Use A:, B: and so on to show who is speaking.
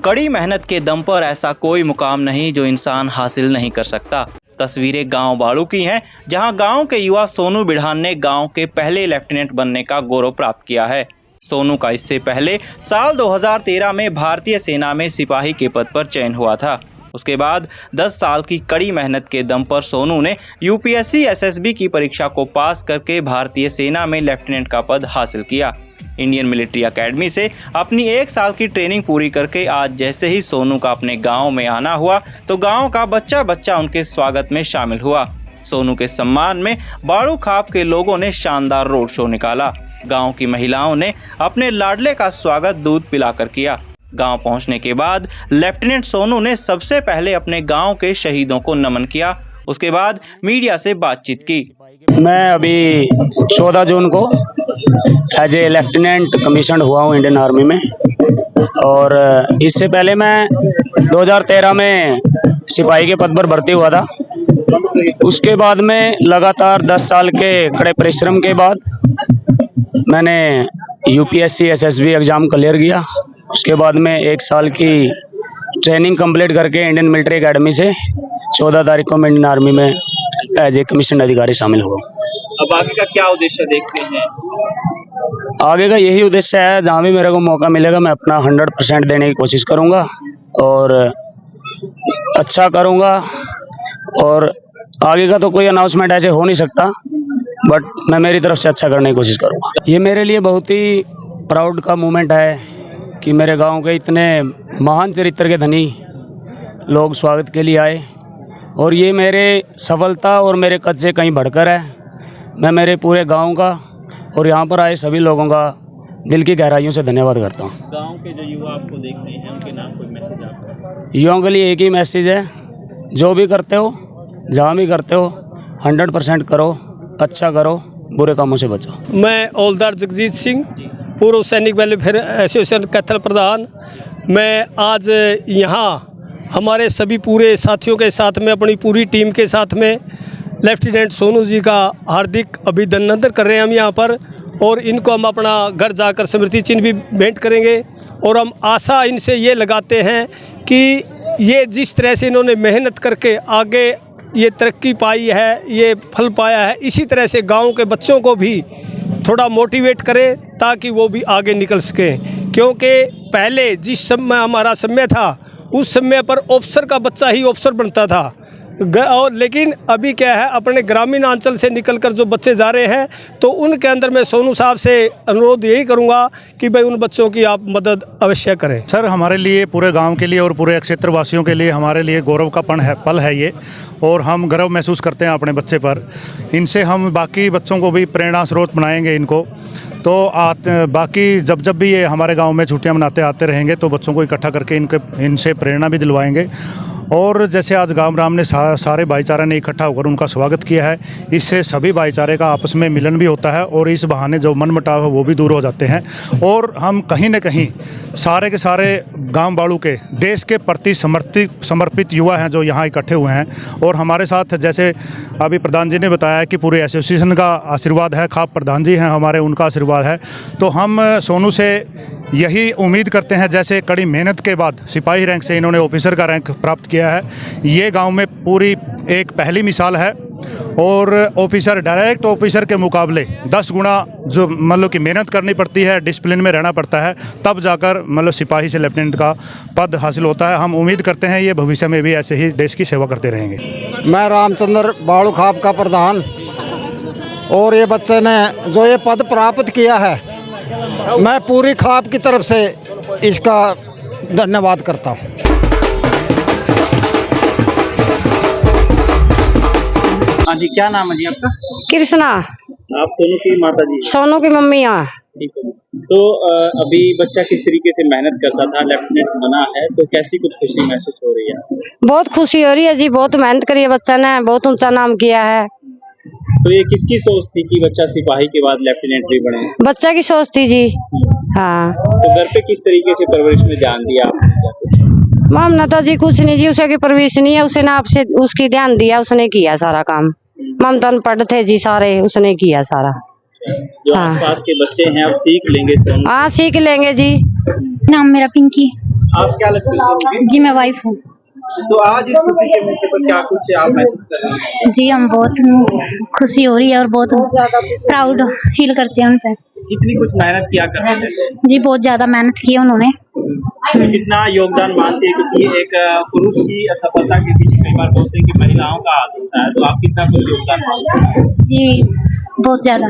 A: कड़ी मेहनत के दम पर ऐसा कोई मुकाम नहीं जो इंसान हासिल नहीं कर सकता। तस्वीरें गांव बाड़ू की हैं, जहां गांव के युवा सोनू बिढ़ान ने गांव के पहले लेफ्टिनेंट बनने का गौरव प्राप्त किया है। सोनू का इससे पहले साल 2013 में भारतीय सेना में सिपाही के पद पर चयन हुआ था। उसके बाद 10 साल की कड़ी मेहनत के दम पर सोनू ने यूपीएससी एसएसबी की परीक्षा को पास करके भारतीय सेना में लेफ्टिनेंट का पद हासिल किया। इंडियन मिलिट्री एकेडमी से अपनी 1 साल की ट्रेनिंग पूरी करके आज जैसे ही सोनू का अपने गांव में आना हुआ तो गांव का बच्चा बच्चा उनके स्वागत में शामिल हुआ। सोनू के सम्मान में बाड़ू खाप के लोगों ने शानदार रोड शो निकाला। गांव की महिलाओं ने अपने लाडले का स्वागत दूध पिलाकर किया। गांव पहुंचने के बाद लेफ्टिनेंट सोनू ने सबसे पहले अपने गांव के शहीदों को नमन किया। उसके बाद मीडिया से बातचीत की।
B: मैं अभी 14 जून को एज ए लेफ्टिनेंट कमीशन हुआ हूँ इंडियन आर्मी में, और इससे पहले मैं 2013 में सिपाही के पद पर भर्ती हुआ था। उसके बाद में लगातार 10 साल के कड़े परिश्रम के बाद मैंने यूपीएससी एसएसबी एग्ज़ाम क्लियर किया। उसके बाद में 1 साल की ट्रेनिंग कंप्लीट करके इंडियन मिलिट्री एकेडमी से 14 तारीख को मैं इंडियन आर्मी में एज ए कमीशन अधिकारी शामिल हुआ।
A: अब आगे का क्या उद्देश्य देखते हैं?
B: आगे का यही उद्देश्य है, जहाँ भी मेरे को मौका मिलेगा मैं अपना 100% देने की कोशिश करूँगा और अच्छा करूँगा। और आगे का तो कोई अनाउंसमेंट ऐसे हो नहीं सकता, बट मैं मेरी तरफ से अच्छा करने की कोशिश करूँगा। ये मेरे लिए बहुत ही प्राउड का मोमेंट है कि मेरे गांव के इतने महान चरित्र के धनी लोग स्वागत के लिए आए, और ये मेरे सफलता और मेरे कद से कहीं बढ़कर है। मैं मेरे पूरे गांव का और यहाँ पर आए सभी लोगों का दिल की गहराइयों से धन्यवाद करता हूँ।
A: गांव के जो युवा आपको देख रहे हैं उनके नाम कोई मैसेज आपका?
B: युवाओं के लिए एक ही मैसेज है, जो भी करते हो जहाँ भी करते हो 100% करो, अच्छा करो, बुरे कामों से बचो।
C: मैं हवलदार जगजीत सिंह, पूर्व सैनिक वेलफेयर एसोसिएशन कैथल प्रधान। मैं आज यहाँ हमारे सभी पूरे साथियों के साथ में, अपनी पूरी टीम के साथ में लेफ्टिनेंट सोनू जी का हार्दिक अभिनंदन कर रहे हैं हम यहाँ पर, और इनको हम अपना घर जाकर स्मृति चिन्ह भी भेंट करेंगे। और हम आशा इनसे ये लगाते हैं कि ये जिस तरह से इन्होंने मेहनत करके आगे ये तरक्की पाई है, ये फल पाया है, इसी तरह से गांव के बच्चों को भी थोड़ा मोटिवेट करें ताकि वो भी आगे निकल सकें। क्योंकि पहले जिस समय हमारा समय था उस समय पर ऑफिसर का बच्चा ही ऑफिसर बनता था, और लेकिन अभी क्या है, अपने ग्रामीण अंचल से निकलकर जो बच्चे जा रहे हैं तो उनके अंदर मैं सोनू साहब से अनुरोध यही करूंगा कि भाई उन बच्चों की आप मदद अवश्य करें।
D: सर, हमारे लिए, पूरे गांव के लिए और पूरे क्षेत्रवासियों के लिए हमारे लिए गौरव का पल है ये, और हम गर्व महसूस करते हैं अपने बच्चे पर। इनसे हम बाकी बच्चों को भी प्रेरणा स्रोत बनाएंगे इनको। तो बाकी जब भी ये हमारे गांव में छुट्टियां मनाते आते रहेंगे तो बच्चों को इकट्ठा करके इनसे प्रेरणा भी दिलवाएंगे। और जैसे आज गांव राम ने सारे भाईचारा ने इकट्ठा होकर उनका स्वागत किया है, इससे सभी भाईचारे का आपस में मिलन भी होता है और इस बहाने जो मनमुटाव है वो भी दूर हो जाते हैं। और हम कहीं न कहीं सारे के सारे गांव बाड़ू के देश के प्रति समर्पित युवा हैं जो यहाँ इकट्ठे हुए हैं। और हमारे साथ जैसे अभी प्रधान जी ने बताया कि पूरे एसोसिएशन का आशीर्वाद है, खाप प्रधान जी हैं हमारे, उनका आशीर्वाद है। तो हम सोनू से यही उम्मीद करते हैं, जैसे कड़ी मेहनत के बाद सिपाही रैंक से इन्होंने ऑफिसर का रैंक प्राप्त किया है, ये गांव में पूरी एक पहली मिसाल है। और ऑफिसर, डायरेक्ट ऑफिसर के मुकाबले 10 गुना जो मतलब कि मेहनत करनी पड़ती है, डिसिप्लिन में रहना पड़ता है, तब जाकर मतलब सिपाही से लेफ्टिनेंट का पद हासिल होता है। हम उम्मीद करते हैं ये भविष्य में भी ऐसे ही देश की सेवा करते रहेंगे।
E: मैं रामचंद्र बाड़ू खाप का प्रधान, और ये बच्चे ने जो ये पद प्राप्त किया है, मैं पूरी खाप की तरफ से इसका धन्यवाद करता हूँ।
A: हाँ जी, क्या नाम है जी आपका?
F: कृष्णा।
A: आप सोनू की माता जी?
F: सोनू की मम्मी। यहाँ
A: ठीक है। तो अभी बच्चा किस तरीके से मेहनत करता था, लेफ्टिनेंट बना है, तो कैसी कुछ खुशी महसूस हो रही है?
F: बहुत खुशी हो रही है जी, बहुत मेहनत करी है बच्चा ने, बहुत ऊंचा नाम किया है।
A: तो ये किसकी सोच थी कि बच्चा सिपाही के बाद लेफ्टिनेंट भी बने?
F: बच्चा की सोच थी जी। हाँ।
A: तो घर पे किस तरीके से परवरिश में ध्यान दिया आपने?
F: हमने तो जी कुछ नहीं जी, उसकी परवरिश नहीं है, उसने आपसे उसकी ध्यान दिया, उसने किया सारा काम। हम तो अनपढ़ थे जी सारे, उसने किया सारा।
A: जो आसपास के बच्चे हैं अब सीख लेंगे?
F: हाँ, सीख लेंगे जी।
G: नाम मेरा पिंकी।
A: आप क्या लगता है?
G: जी मैं वाइफ हूँ।
A: तो आज इस खुशी के मौके पर क्या कुछ आप महसूस कर रहे हैं?
G: जी हम बहुत खुशी हो रही है और बहुत प्राउड फील करते हैं उन पर।
A: कितनी कुछ मेहनत किया करते थे?
G: जी बहुत ज़्यादा मेहनत की है उन्होंने।
A: कितना योगदान मानते हैं, क्योंकि एक पुरुष की सफलता के पीछे कई बार बोलते हैं कि महिलाओं का हाथ होता है, तो आप कितना कुछ योगदान मानते हैं?
G: जी बहुत ज़्यादा।